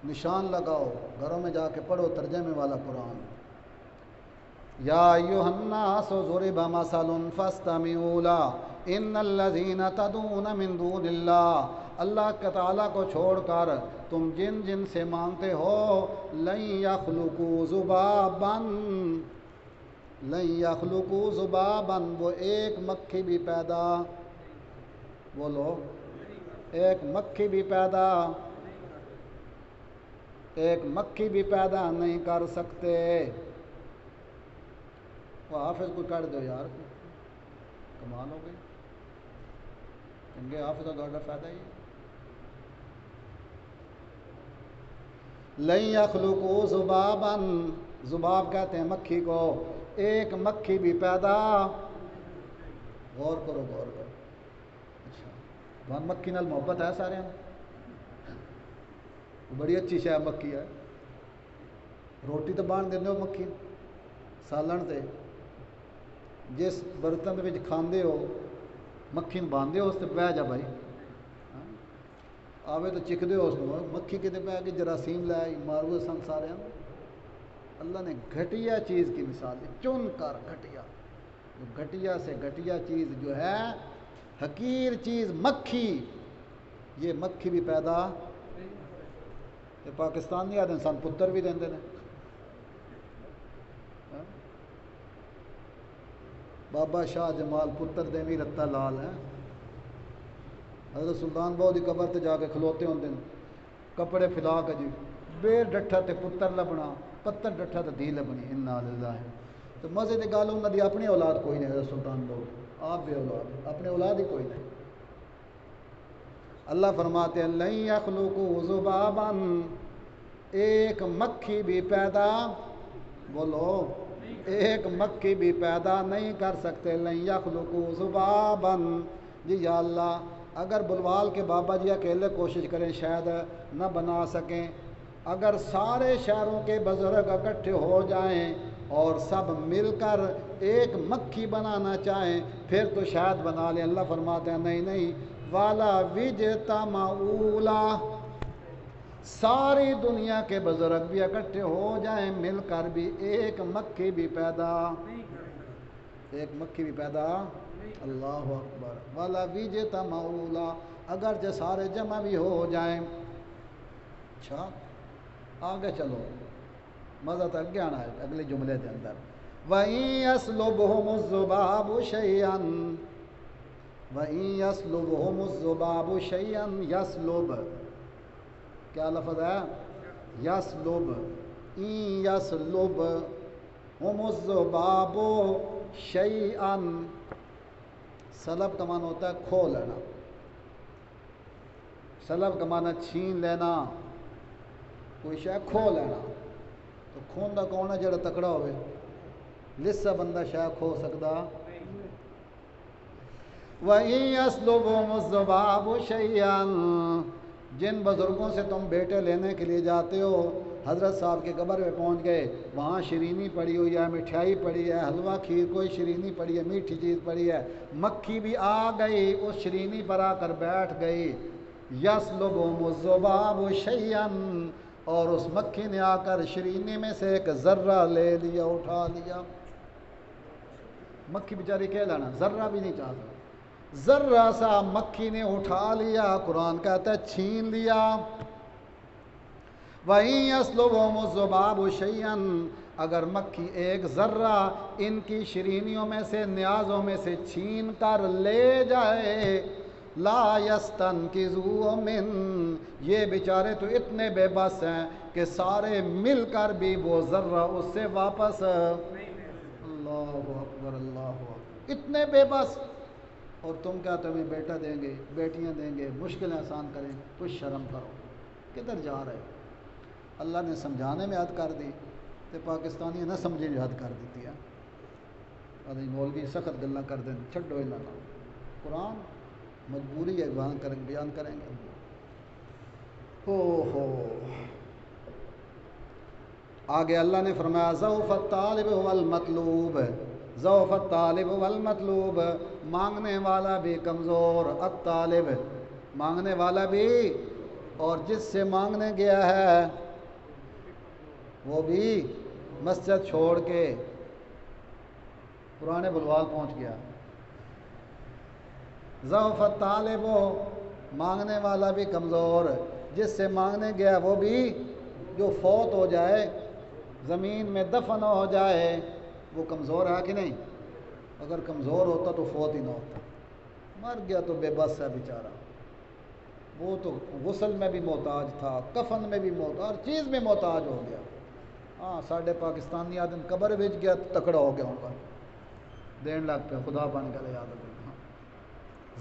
نشان لگاؤ، گھروں میں جا کے پڑھو ترجمے والا قرآن، یا ایھا الناس ضرب مثل فاستمعوا لہ ان الذین تدعون من دون اللہ، اللہ کے تعالیٰ کو چھوڑ کر تم جن جن سے مانگتے ہو، لن یخلقوا ذبابا، لن یخلقوا ذبابا، وہ ایک مکھی بھی پیدا، بولو ایک مکھی بھی پیدا، ایک مکھی بھی پیدا نہیں کر سکتے، وہ حافظ کو کر دو یار، کمال ہو گئی، چنگے حافظ کا فائدہ ہی ہے، لن یخلقوا ذبابا، ذباب کہتے ہیں مکھی کو، ایک مکھی بھی پیدا، غور کرو غور کرو، اچھا وہاں مکھی نال محبت ہے سارے ہیں، بڑی اچھی شے مکھی ہے، روٹی تو بان دیندے ہو مکھی سالن تے، جس برتن وچ کھاندے ہو مکھی نوں باندھے ہو اس تے بہ جا بھائی، آوے تو چکدے ہو اس کو، مکھی کتے پہ کہ جراثیم لے آئی مارو سن سارے ہیں، اللہ نے گھٹیا چیز کی مثال دی، چن کر گھٹیا، گھٹیا سے گھٹیا چیز جو ہے حقیر چیز مکھی، یہ مکھی بھی پیدا، پاکستان نہیں آتے انسان پتر بھی دیندے نے، بابا شاہ جمال پتر دیوی رتا لال ہے، حضرت سلطان بہو دی قبر تے جا کے کھلوتے ہوندے نے، کپڑے پھلا کے جی بے ڈٹھا تے پتر لبنا، پتر ڈٹھا تے دھی لبنی، انا للہ، تو مزے دی گل انہاں دی اپنی اولاد کوئی نہیں، حضرت سلطان بہو آپ بے اولاد، اپنی اولاد ہی کوئی نہیں، اللہ فرماتے ہیں لن یخلقوا ذبابا، ایک مکھی بھی پیدا، بولو ایک مکھی بھی پیدا نہیں کر سکتے، لن یخلقوا ذبابا، جی یا اللہ اگر بلوال کے بابا جی اکیلے کوشش کریں شاید نہ بنا سکیں، اگر سارے شہروں کے بزرگ اکٹھے ہو جائیں اور سب مل کر ایک مکھی بنانا چاہیں پھر تو شاید بنا لیں، اللہ فرماتے ہیں نہیں نہیں، والا وجتمعوا لہ، ساری دنیا کے بزرگ بھی اکٹھے ہو جائیں مل کر بھی ایک مکھی بھی پیدا، ایک مکھی بھی پیدا، اللہ اکبر، والا وجتمعوا لہ، اگرچہ سارے جمع بھی ہو جائیں، اچھا آگے چلو مزہ تو اگے آنا ہے اگلے جملے کے اندر، وَإِن يَسْلُبْهُمُ الذُّبَابُ شَيْئًا، وَإِن يَسْلُبْهُمُ الذُّبَابُ شَيْئًا، یسلب کیا لفظ ہے، یسلب، این یسلب ہم الذباب شیئا، سلب کا معنی ہوتا ہے کھو لینا، سلب کا معنی چھین لینا، کوئی شے کھو لینا، تو کھوندا کون ہے جڑا تکڑا ہوئے، لسا بندہ شے کھو سکدا، وَإِن يَسْلُبْهُمُ الذُّبَابُ شَيْئًا، جن بزرگوں سے تم بیٹے لینے کے لیے جاتے ہو، حضرت صاحب کے قبر پہ پہنچ گئے، وہاں شرینی پڑی ہوئی ہے، مٹھائی پڑی ہے، حلوہ کھیر کوئی شرینی پڑی ہے، میٹھی چیز پڑی ہے، مکھی بھی آ گئی اس شرینی پر آ کر بیٹھ گئی، یسلبہم الذباب شیئا، اور اس مکھی نے آ کر شرینی میں سے ایک ذرہ لے لیا، اٹھا لیا۔ مکھی بیچاری کہہ لانا ذرہ بھی نہیں چاہتا، ذرہ سا مکھی نے اٹھا لیا، قرآن کہتا ہے چھین لیا۔ وَإِن يَسْلُبْهُمُ الذُّبَابُ شَيْئًا، اگر مکھی ایک ذرہ ان کی شرینیوں میں سے، نیازوں میں سے چھین کر لے جائے، لا يَسْتَنْقِذُوهُ مِنْ، یہ بیچارے تو اتنے بے بس ہیں کہ سارے مل کر بھی وہ ذرہ اس سے واپس، اللہ اکبر اللہ اکبر، اتنے بے بس۔ اور تم کیا تمہیں بیٹا دیں گے، بیٹیاں دیں گے، مشکلیں آسان کریں، کچھ شرم کرو، کدھر جا رہے ہو؟ اللہ نے سمجھانے میں حد کر دی تو پاکستانی نہ سمجھے جو حد کر دیتی ہے۔ ابھی مولوی سخت گلا کر دیں، چھڈو اللہ کا قرآن، مجبوری ہے بیان کریں گے۔ ہو آگے اللہ نے فرمایا ضعف الطالب والمطلوب، ضعف الطالب والمطلوب، مانگنے والا بھی کمزور، الطالب مانگنے والا بھی، اور جس سے مانگنے گیا ہے وہ بھی مسجد چھوڑ کے پرانے بلوال پہنچ گیا۔ ضعف الطالب، مانگنے والا بھی کمزور، جس سے مانگنے گیا وہ بھی جو فوت ہو جائے، زمین میں دفن ہو جائے، وہ کمزور ہے کہ نہیں؟ اگر کمزور ہوتا تو فوت ہی نہ ہوتا، مر گیا تو بے بس ہے بیچارہ، وہ تو غسل میں بھی محتاج تھا، کفن میں بھی محتاج، ہر چیز میں محتاج ہو گیا۔ ہاں ساڈے پاکستانی آدمی قبر بچ گیا تکڑا ہو گیا ان کا، دین لگ پہ خدا بن گیا یاد رکھنا۔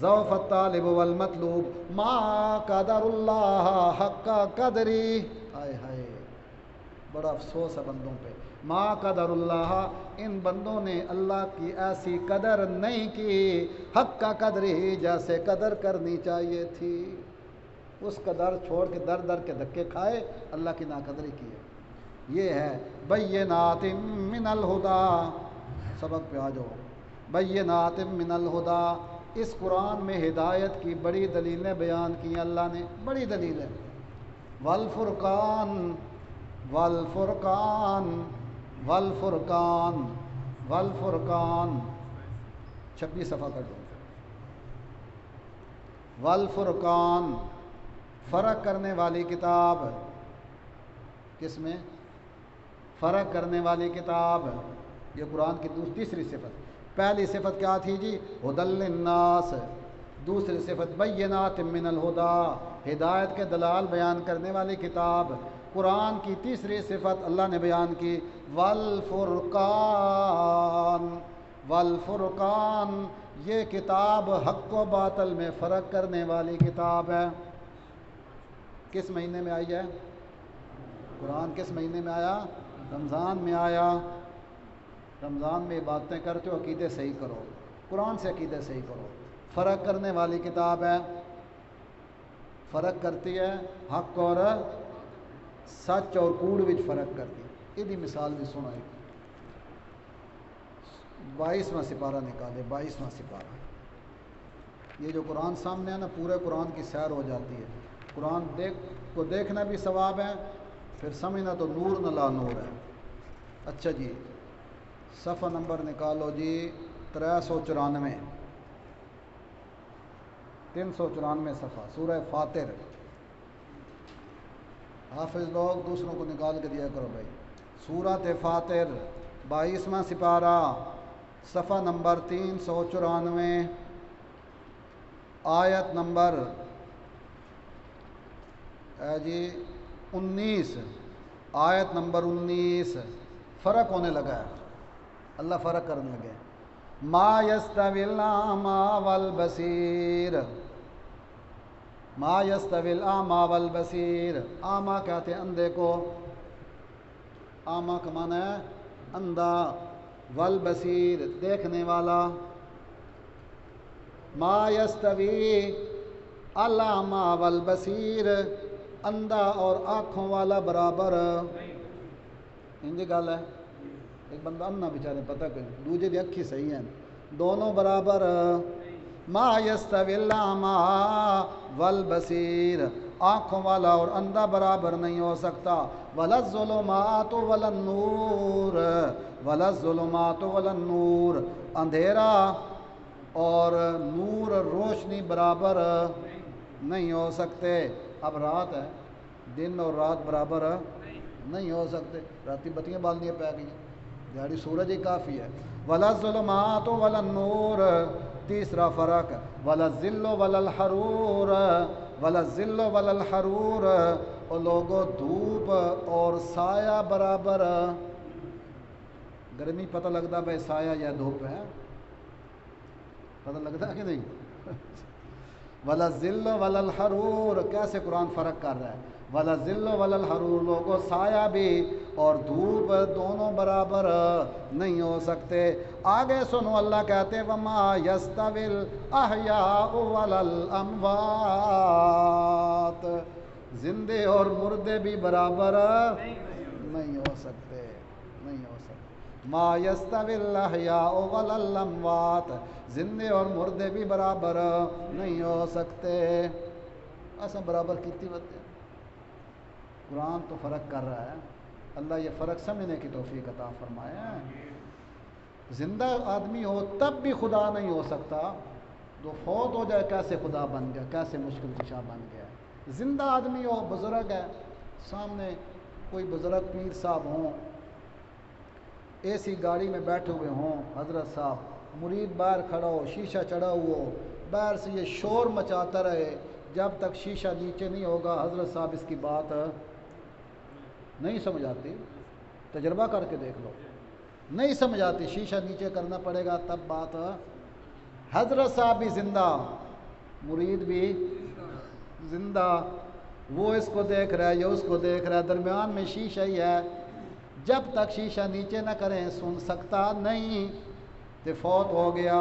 ضعف الطالب والمطلوب ما قدر اللہ حق قدری، ہائے ہائے بڑا افسوس ہے بندوں پہ، ما قدر اللہ، ان بندوں نے اللہ کی ایسی قدر نہیں کی، حق کا قدر ہی، جیسے قدر کرنی چاہیے تھی، اس قدر چھوڑ کے در در کے دھکے کھائے، اللہ کی ناقدری کی ہے۔ یہ ہے بینات من الہدا، سبق پہ آ جاؤ، بینات من الہدا، اس قرآن میں ہدایت کی بڑی دلیلیں بیان کی ہیں اللہ نے، بڑی دلیلیں، والفرقان والفرقان والفرقان والفرقان، 26 صفحہ کر دو، والفرقان، فرق کرنے والی کتاب، کس میں؟ فرق کرنے والی کتاب، یہ قرآن کی تیسری صفت۔ پہلی صفت کیا تھی جی؟ ہدی للناس، دوسری صفت بینات من الہدا، ہدایت کے دلال بیان کرنے والی کتاب۔ قرآن کی تیسری صفت اللہ نے بیان کی والفرقان، والفرقان، یہ کتاب حق و باطل میں فرق کرنے والی کتاب ہے۔ کس مہینے میں آئی ہے قرآن؟ کس مہینے میں آیا؟ رمضان میں آیا۔ رمضان میں باتیں کرتے ہو، عقیدے صحیح کرو، قرآن سے عقیدے صحیح کرو، فرق کرنے والی کتاب ہے، فرق کرتی ہے حق اور سچ اور کوڑ وچ فرق کرتی، یہ مثال بھی سنائی۔ 22واں سپارہ نکالے، 22واں سپارہ، یہ جو قرآن سامنے ہے نا، پورے قرآن کی سیر ہو جاتی ہے، قرآن کو دیکھنا بھی ثواب ہے، پھر سمجھنا تو نور نہ لا نور ہے۔ اچھا جی، صفحہ نمبر نکالو جی 394، 394 صفحہ، سورہ فاطر، حافظ لوگ دوسروں کو نکال کے دیا کرو بھائی، سورۃ فاطر 22واں سپارہ، صفحہ نمبر 394، آیت نمبر جی 19، آیت نمبر 19، فرق ہونے لگا ہے، اللہ فرق کرنے لگے، ما یستوی الاعمی والبصیر، ما یستوی الاعمی والبصیر، اعمیٰ کہتے ہیں اندھے کو، اعمیٰ کا معنی ہے اندھا، والبصیر دیکھنے والا، ما یستوی الاعمی والبصیر، اندھا اور آنکھوں والا برابر انجی گل ہے. ایک بندہ انا بیچارے پتہ کہ دوجے دی اکھی صحیح ہیں دونوں برابر. ما یستوی الاعمی والبصیر، آنکھوں والا اور اندھا برابر نہیں ہو سکتا. ولا الظلمات ولا النور، ولا الظلمات ولا النور، اندھیرا اور نور روشنی برابر نہیں ہو سکتے. اب رات ہے، دن اور رات برابر نہیں ہو سکتے. راتی بتیاں بالنیاں پی گئی، دیہڑی سورج ہی کافی ہے. ولا الظلمات ولا النور، تیسرا فرق ولا الظل ولا الحرور، ولا الظل ولا الحرور، اور لوگوں دھوپ اور سایہ برابر. گرمی پتہ لگتا بھائی سایہ یا دھوپ ہے، پتہ لگتا کہ نہیں. ولا الظل ولا الحرور، کیسے قرآن فرق کر رہا ہے. ولا الظل ولا الحرور، لوگوں سایہ بھی اور دھوپ دونوں برابر نہیں ہو سکتے. آگے سنو اللہ کہتے ہیں وما یستوی الاحیاء ولا الاموات، زندے اور مردے بھی برابر نہیں ہو سکتے، نہیں ہو سکتے. ما یستوی الاحیاء ولا الاموات، زندے اور مردے بھی برابر نہیں ہو سکتے. ایسا برابر کتنی باتیں. قرآن تو فرق کر رہا ہے. اللہ یہ فرق سمجھنے کی توفیق عطا فرمائے. زندہ آدمی ہو تب بھی خدا نہیں ہو سکتا، جو فوت ہو جائے کیسے خدا بن گیا، کیسے مشکل کشا بن گیا. زندہ آدمی ہو، بزرگ ہے، سامنے کوئی بزرگ پیر صاحب ہوں، اے سی گاڑی میں بیٹھے ہوئے ہوں حضرت صاحب، مرید باہر کھڑا ہو، شیشہ چڑھا ہوا ہو، باہر سے یہ شور مچاتا رہے، جب تک شیشہ نیچے نہیں ہوگا حضرت صاحب اس کی بات نہیں سمجھ آتی. تجربہ کر کے دیکھ لو، نہیں سمجھ آتی، شیشہ نیچے کرنا پڑے گا تب بات. حضرت صاحب بھی زندہ، مرید بھی زندہ، وہ اس کو دیکھ رہا ہے، یہ اس کو دیکھ رہا ہے، درمیان میں شیشہ ہی ہے. جب تک شیشہ نیچے نہ کریں سن سکتا نہیں. کہ فوت ہو گیا،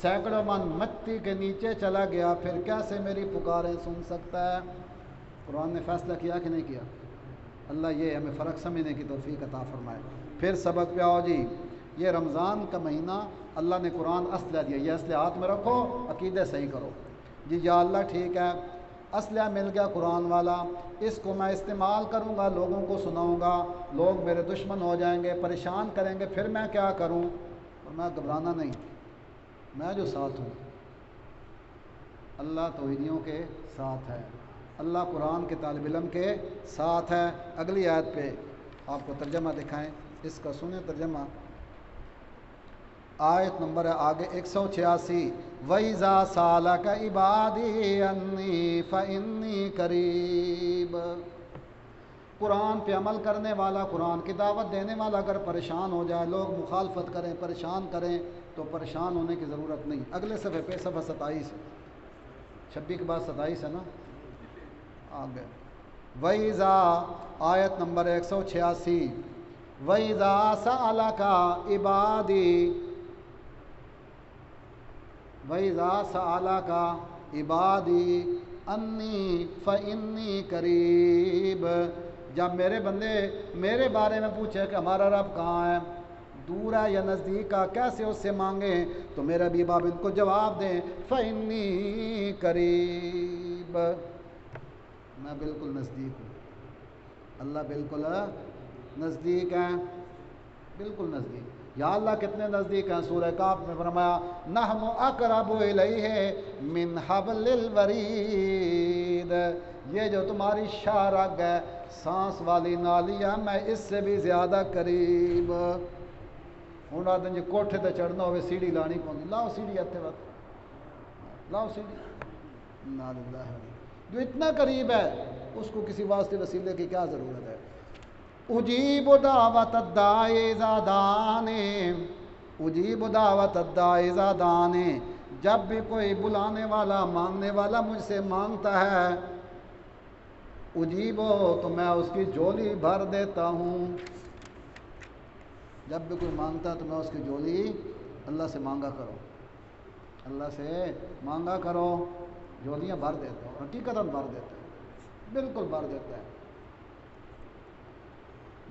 سینکڑوں من مٹی کے نیچے چلا گیا، پھر کیسے میری پکاریں سن سکتا ہے. قرآن نے فیصلہ کیا کہ نہیں کیا. اللہ یہ ہمیں فرق سمجھنے کی توفیق عطا فرمائے. پھر سبق پہ آؤ جی. یہ رمضان کا مہینہ اللہ نے قرآن اسلحہ دیا، یہ اسلحہ ہاتھ میں رکھو، عقیدے صحیح کرو جی. یا اللہ ٹھیک ہے، اسلحہ مل گیا قرآن والا، اس کو میں استعمال کروں گا، لوگوں کو سناؤں گا، لوگ میرے دشمن ہو جائیں گے، پریشان کریں گے، پھر میں کیا کروں. اور میں گھبرانا نہیں، میں جو ساتھ ہوں. اللہ توحیدیوں کے ساتھ ہے، اللہ قرآن کے طالب علم کے ساتھ ہے. اگلی آیت پہ آپ کو ترجمہ دکھائیں، اس کا سنیں ترجمہ. آیت نمبر ہے آگے 186. وَإِذَا سَأَلَكَ عِبَادِي عَنِّي فَإِنِّي قَرِيبٌ. قرآن پہ عمل کرنے والا، قرآن کی دعوت دینے والا اگر پریشان ہو جائے، لوگ مخالفت کریں، پریشان کریں، تو پریشان ہونے کی ضرورت نہیں. اگلے صفحے پہ صفحہ 27، 26 کے بعد 27 ہے نا آگے. وَإِذَا، آیت نمبر 186. وَإِذَا سَأَلَكَ عِبَادِي، وَإِذَا سَأَلَكَ عِبَادِي أَنِّي فَإِنِّي قَرِيبٌ. جب میرے بندے میرے بارے میں پوچھے کہ ہمارا رب کہاں ہے، دور ہے یا نزدیک ہے، کیسے اس سے مانگیں، تو میرا بھی باب ان کو جواب دیں فَإِنِّي قَرِيبٌ، میں بالکل نزدیک ہوں. اللہ بالکل نزدیک ہے، بالکل نزدیک. یا اللہ کتنے نزدیک ہیں. سورہ کاف میں فرمایا نحن اقرب الیہ من حبل الورید، یہ جو تمہاری شاہ رگ ہے، سانس والی نالی ہے، میں اس سے بھی زیادہ قریب. ہوں آدھے جی کوٹھے تے چڑھنا ہوئے سیڑھی لانی پوندی، لاؤ سیڑھی اتنے وقت، لاؤ سیڑھی. جو اتنا قریب ہے اس کو کسی واسطے وسیلے کی کیا ضرورت ہے. اجیب دعوت الداعی اذا دعانی، اجیب دعوت الداعی اذا دعانی، جب بھی کوئی بلانے والا، مانگنے والا مجھ سے مانگتا ہے، اجیبو، تو میں اس کی جھولی بھر دیتا ہوں. جب بھی کوئی مانگتا ہے تو میں اس کی جھولی، اللہ سے مانگا کرو. اللہ سے مانگا کرو، جھولیاں بھر دیتا ہوں، حقیقت بھر دیتا ہے، بالکل بھر دیتا ہے۔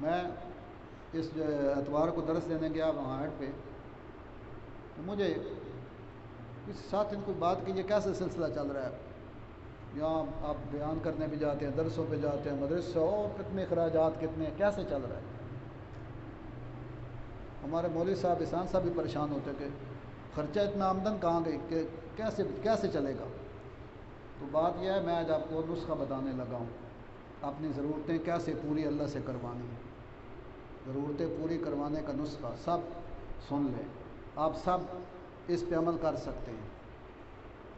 میں اس اتوار کو درس دینے گیا وہاں ہیڈ پہ، تو مجھے اس ساتھ ان کو بات کی، یہ کیسے سلسلہ چل رہا ہے، یہاں آپ بیان کرنے بھی جاتے ہیں، درسوں پہ جاتے ہیں، مدرسہ اور کتنے اخراجات کتنے، کیسے چل رہا ہے۔ ہمارے مولوی صاحب احسان صاحب بھی پریشان ہوتے کہ خرچہ اتنا آمدن کہاں گئی کہ کیسے چلے گا۔ تو بات یہ ہے، میں آج آپ کو نسخہ بتانے لگا ہوں، اپنی ضرورتیں کیسے پوری اللہ سے کروانی، ضرورتیں پوری کروانے کا نسخہ سب سن لیں۔ آپ سب اس پہ عمل کر سکتے ہیں۔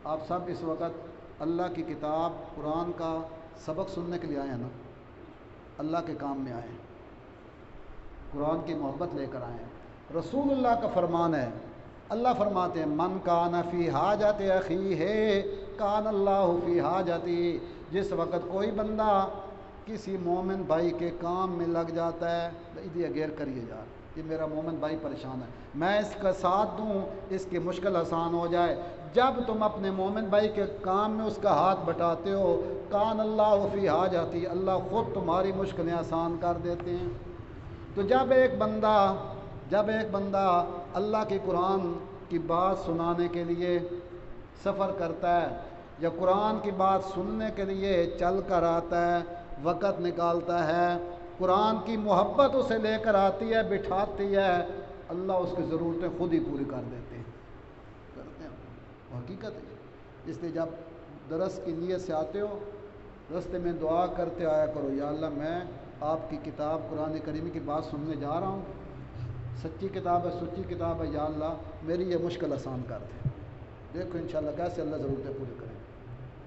آپ سب اس وقت اللہ کی کتاب قرآن کا سبق سننے کے لیے آئے ہیں نا، اللہ کے کام میں آئے ہیں، قرآن کی محبت لے کر آئے ہیں۔ رسول اللہ کا فرمان ہے، اللہ فرماتے ہیں من کان فی حاجت اخیہ کان اللہ فی حاجتی۔ جس وقت کوئی بندہ کسی مومن بھائی کے کام میں لگ جاتا ہے، یہ غیر کریے یار، یہ میرا مومن بھائی پریشان ہے، میں اس کا ساتھ دوں، اس کی مشکل آسان ہو جائے۔ جب تم اپنے مومن بھائی کے کام میں اس کا ہاتھ بٹاتے ہو، کان اللہ فی حاجتی، اللہ خود تمہاری مشکلیں آسان کر دیتے ہیں۔ تو جب ایک بندہ اللہ کی قرآن کی بات سنانے کے لیے سفر کرتا ہے، یا قرآن کی بات سننے کے لیے چل کر آتا ہے، وقت نکالتا ہے، قرآن کی محبت اسے لے کر آتی ہے، بٹھاتی ہے، اللہ اس کی ضرورتیں خود ہی پوری کر دیتے ہیں، کرتے ہیں، حقیقت ہے۔ اس لیے جب درس کی نیت سے آتے ہو، رستے میں دعا کرتے آیا کرو، یا اللہ میں آپ کی کتاب قرآن کریم کی بات سننے جا رہا ہوں، سچی کتاب ہے، سچی کتاب ہے، یا اللہ میری یہ مشکل آسان کر دے۔ دیکھو انشاءاللہ کیسے اللہ ضرورتیں پوری کریں،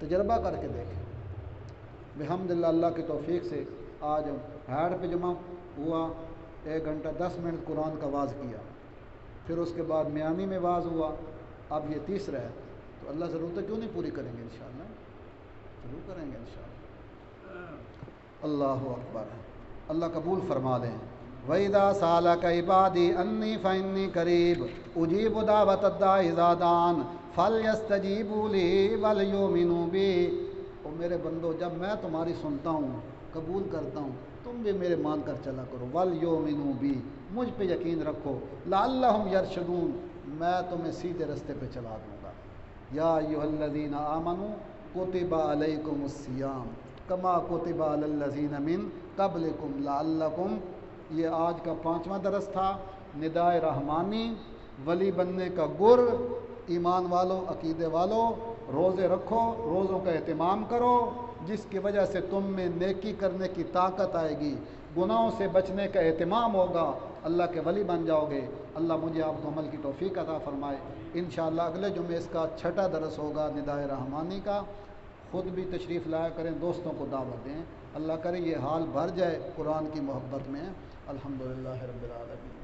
تجربہ کر کے دیکھیں۔ بحمدللہ اللہ کی توفیق سے آج ہیڈ پہ جمع ہوا، 1 گھنٹہ 10 منٹ قرآن کا واز کیا، پھر اس کے بعد میامی میں واز ہوا، اب یہ تیسرا ہے، تو اللہ ضرورتیں کیوں نہیں پوری کریں گے انشاءاللہ، ضرور کریں گے انشاءاللہ۔ اللہ اکبر، اللہ قبول فرما لیں۔ وَإِذَا سَأَلَكَ عِبَادِي أَنِّي فَإِنِّي قَرِيبٌ أُجِيبُ دَعْوَةَ الدَّاعِ إِذَا دَعَانِ فَلْيَسْتَجِيبُوا لِي وَلْيُؤْمِنُوا بِي۔ او میرے بندو، جب میں تمہاری سنتا ہوں، قبول کرتا ہوں، تم بھی میرے مان کر چلا کرو، وَلْيُؤْمِنُوا بِي، مجھ پہ یقین رکھو، لَعَلَّهُمْ يَرْشُدُونَ، میں تمہیں سیدھے رستے پہ چلا دوں گا۔ یا ایھا الذین آمنوا کتب علیکم الصیام کما کتب علی الذین من قبلکم لعلکم، یہ آج کا 5واں درس تھا۔ ندائے رحمانی، ولی بننے کا گر، ایمان والو، عقیدے والو، روزے رکھو، روزوں کا اہتمام کرو، جس کی وجہ سے تم میں نیکی کرنے کی طاقت آئے گی، گناہوں سے بچنے کا اہتمام ہوگا، اللہ کے ولی بن جاؤ گے۔ اللہ مجھے آپ کو عمل کی توفیق عطا فرمائے۔ انشاءاللہ اگلے جمعے اس کا 6واں درس ہوگا ندائے رحمانی کا۔ خود بھی تشریف لایا کریں، دوستوں کو دعوت دیں، اللہ کرے یہ حال بھر جائے قرآن کی محبت میں۔ الحمدللہ رب العالمین۔